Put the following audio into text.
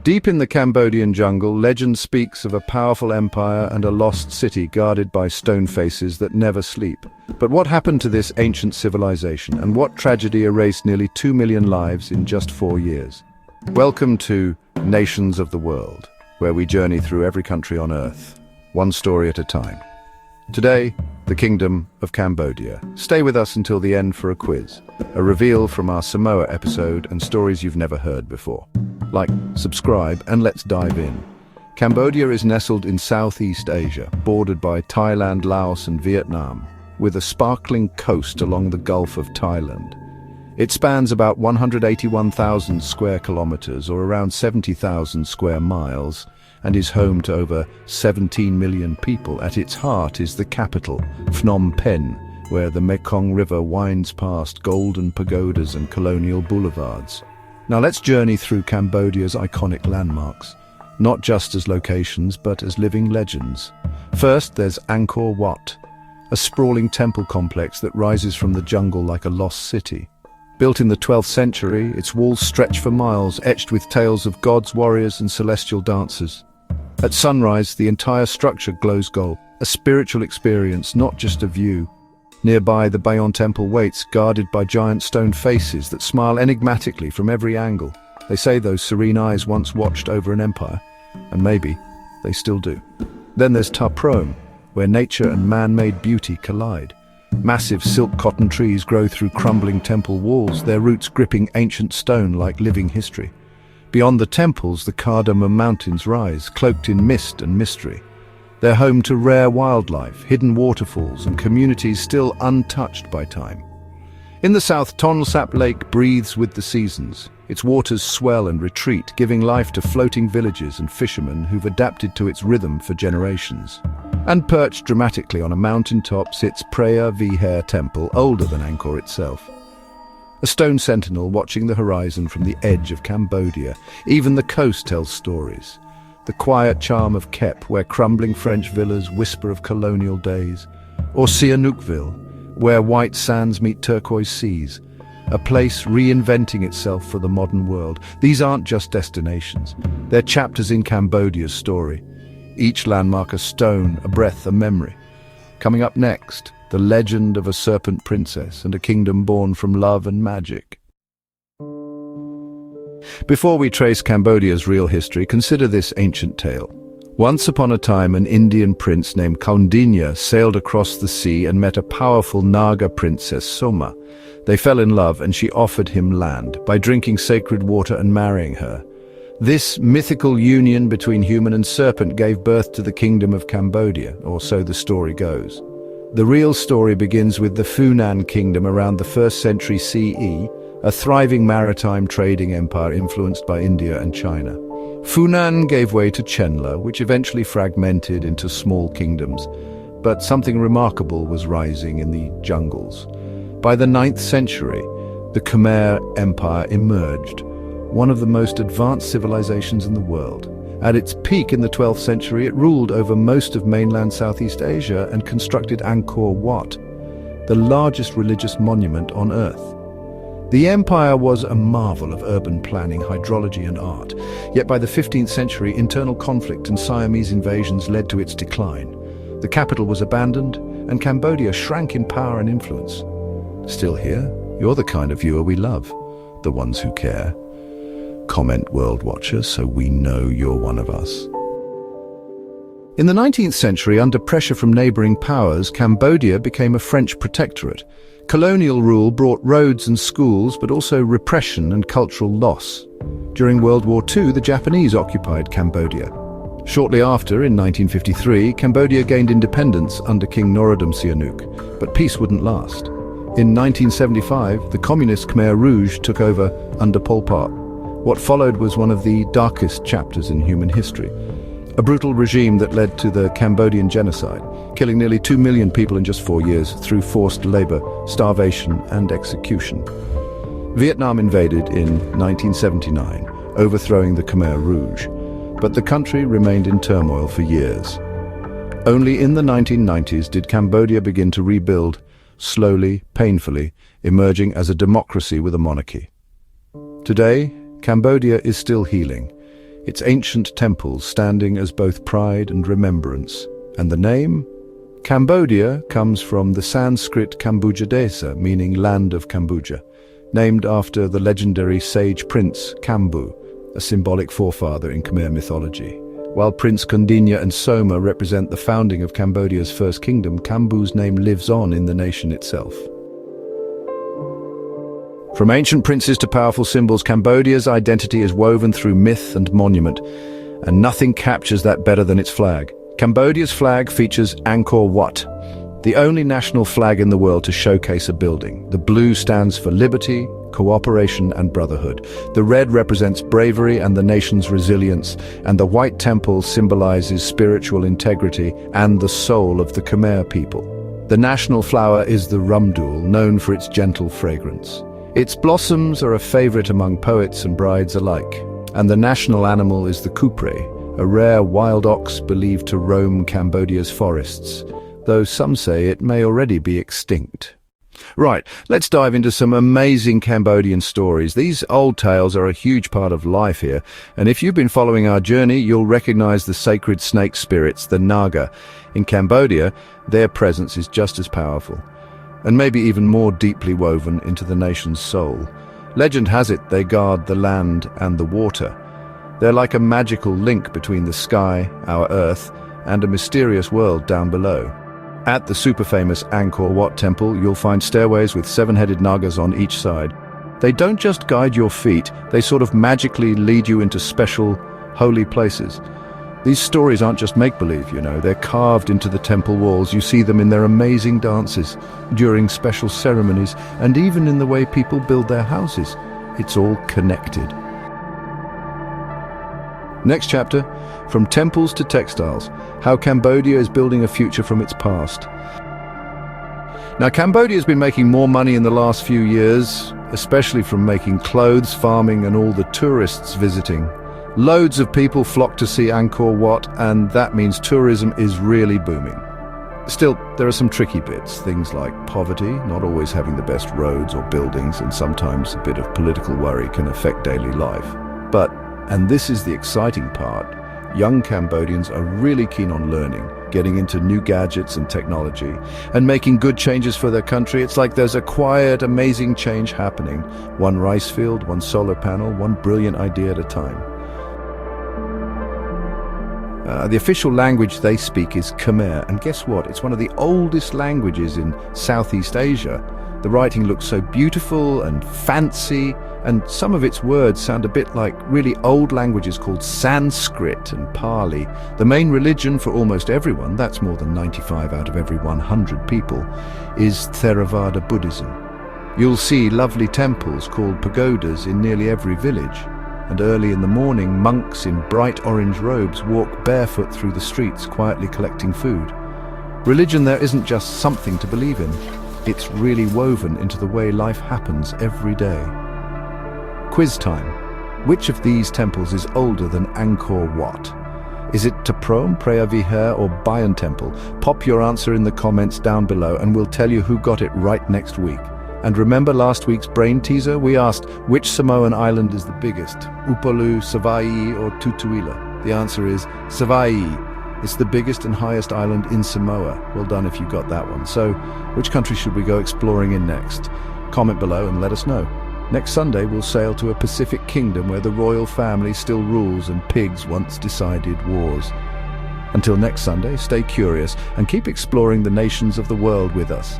Deep in the Cambodian jungle, legend speaks of a powerful empire and a lost city guarded by stone faces that never sleep. But what happened to this ancient civilization, and what tragedy erased nearly 2 million lives in just 4 years? Welcome to Nations of the World, where we journey through every country on Earth, one story at a time. Today, the Kingdom of Cambodia. Stay with us until the end for a quiz, a reveal from our Samoa episode, and stories you've never heard before. Like, subscribe, and let's dive in. Cambodia is nestled in Southeast Asia, bordered by Thailand, Laos, and Vietnam, with a sparkling coast along the Gulf of Thailand. It spans about 181,000 square kilometers, or around 70,000 square miles, and is home to over 17 million people. At its heart is the capital, Phnom Penh, where the Mekong River winds past golden pagodas and colonial boulevards. Now let's journey through Cambodia's iconic landmarks, not just as locations, but as living legends. First, there's Angkor Wat, a sprawling temple complex that rises from the jungle like a lost city. Built in the 12th century, its walls stretch for miles, etched with tales of gods, warriors, and celestial dancers. At sunrise, the entire structure glows gold, a spiritual experience, not just a view. Nearby, the Bayon Temple waits, guarded by giant stone faces that smile enigmatically from every angle. They say those serene eyes once watched over an empire, and maybe they still do. Then there's Ta Prohm, where nature and man-made beauty collide. Massive silk cotton trees grow through crumbling temple walls, their roots gripping ancient stone like living history. Beyond the temples, the Cardamom Mountains rise, cloaked in mist and mystery. They're home to rare wildlife, hidden waterfalls, and communities still untouched by time. In the south, Tonle Sap Lake breathes with the seasons. Its waters swell and retreat, giving life to floating villages and fishermen who've adapted to its rhythm for generations. And perched dramatically on a mountaintop sits Preah Vihear Temple, older than Angkor itself. A stone sentinel watching the horizon from the edge of Cambodia. Even the coast tells stories. The quiet charm of Kep, where crumbling French villas whisper of colonial days. Or Sihanoukville, where white sands meet turquoise seas. A place reinventing itself for the modern world. These aren't just destinations. They're chapters in Cambodia's story. Each landmark a stone, a breath, a memory. Coming up next, the legend of a serpent princess and a kingdom born from love and magic. Before we trace Cambodia's real history, consider this ancient tale. Once upon a time, an Indian prince named Kaundinya sailed across the sea and met a powerful Naga princess, Soma. They fell in love, and she offered him land by drinking sacred water and marrying her. This mythical union between human and serpent gave birth to the Kingdom of Cambodia, or so the story goes. The real story begins with the Funan Kingdom around the 1st century CE, a thriving maritime trading empire influenced by India and China. Funan gave way to Chenla, which eventually fragmented into small kingdoms. But something remarkable was rising in the jungles. By the 9th century, the Khmer Empire emerged, one of the most advanced civilizations in the world. At its peak in the 12th century, it ruled over most of mainland Southeast Asia and constructed Angkor Wat, the largest religious monument on Earth. The empire was a marvel of urban planning, hydrology, and art. Yet by the 15th century, internal conflict and Siamese invasions led to its decline. The capital was abandoned, and Cambodia shrank in power and influence. Still here, you're the kind of viewer we love, the ones who care. Comment World Watcher so we know you're one of us. In the 19th century, under pressure from neighboring powers, Cambodia became a French protectorate. Colonial rule brought roads and schools, but also repression and cultural loss. During World War II, the Japanese occupied Cambodia. Shortly after, in 1953, Cambodia gained independence under King Norodom Sihanouk, but peace wouldn't last. In 1975, the communist Khmer Rouge took over under Pol Pot. What followed was one of the darkest chapters in human history. A brutal regime that led to the Cambodian genocide, killing nearly 2 million people in just 4 years through forced labor, starvation, and execution. Vietnam invaded in 1979, overthrowing the Khmer Rouge, but the country remained in turmoil for years. Only in the 1990s did Cambodia begin to rebuild, slowly, painfully, emerging as a democracy with a monarchy. Today, Cambodia is still healing. its ancient temples standing as both pride and remembrance. And the name? Cambodia comes from the Sanskrit Kambuja Desa, meaning land of Kambuja, named after the legendary sage prince Kambu, a symbolic forefather in Khmer mythology. While Prince Kondinya and Soma represent the founding of Cambodia's first kingdom, Kambu's name lives on in the nation itself. From ancient princes to powerful symbols, Cambodia's identity is woven through myth and monument, and nothing captures that better than its flag. Cambodia's flag features Angkor Wat, the only national flag in the world to showcase a building. The blue stands for liberty, cooperation and brotherhood. The red represents bravery and the nation's resilience, and the white temple symbolizes spiritual integrity and the soul of the Khmer people. The national flower is the rumdul, known for its gentle fragrance. Its blossoms are a favorite among poets and brides alike, and the national animal is the kupre, a rare wild ox believed to roam Cambodia's forests, though some say it may already be extinct. Right, let's dive into some amazing Cambodian stories. These old tales are a huge part of life here, and if you've been following our journey, you'll recognize the sacred snake spirits, the Naga. In Cambodia, their presence is just as powerful, and maybe even more deeply woven into the nation's soul. Legend has it they guard the land and the water. They're like a magical link between the sky, our earth, and a mysterious world down below. At the super-famous Angkor Wat temple, you'll find stairways with 7-headed Nagas on each side. They don't just guide your feet, they sort of magically lead you into special, holy places. These stories aren't just make-believe, you know, they're carved into the temple walls. You see them in their amazing dances, during special ceremonies, and even in the way people build their houses. It's all connected. Next chapter, from temples to textiles, how Cambodia is building a future from its past. Now, Cambodia has been making more money in the last few years, especially from making clothes, farming, and all the tourists visiting. Loads of people flock to see Angkor Wat, and that means tourism is really booming. Still, there are some tricky bits, things like poverty, not always having the best roads or buildings, and sometimes a bit of political worry can affect daily life. But, and this is the exciting part, young Cambodians are really keen on learning, getting into new gadgets and technology, and making good changes for their country. It's like there's a quiet, amazing change happening. One rice field, one solar panel, one brilliant idea at a time. The official language they speak is Khmer, and guess what? It's one of the oldest languages in Southeast Asia. The writing looks so beautiful and fancy, and some of its words sound a bit like really old languages called Sanskrit and Pali. The main religion for almost everyone, that's more than 95 out of every 100 people, is Theravada Buddhism. You'll see lovely temples called pagodas in nearly every village. And early in the morning, monks in bright orange robes walk barefoot through the streets, quietly collecting food. Religion there isn't just something to believe in. It's really woven into the way life happens every day. Quiz time. Which of these temples is older than Angkor Wat? Is it Taprom, Preah Vihear, or Bayon Temple? Pop your answer in the comments down below and we'll tell you who got it right next week. And remember last week's brain teaser? We asked, which Samoan island is the biggest? Upolu, Savaii, or Tutuila? The answer is Savaii. It's the biggest and highest island in Samoa. Well done if you got that one. So, which country should we go exploring in next? Comment below and let us know. Next Sunday, we'll sail to a Pacific kingdom where the royal family still rules and pigs once decided wars. Until next Sunday, stay curious and keep exploring the nations of the world with us.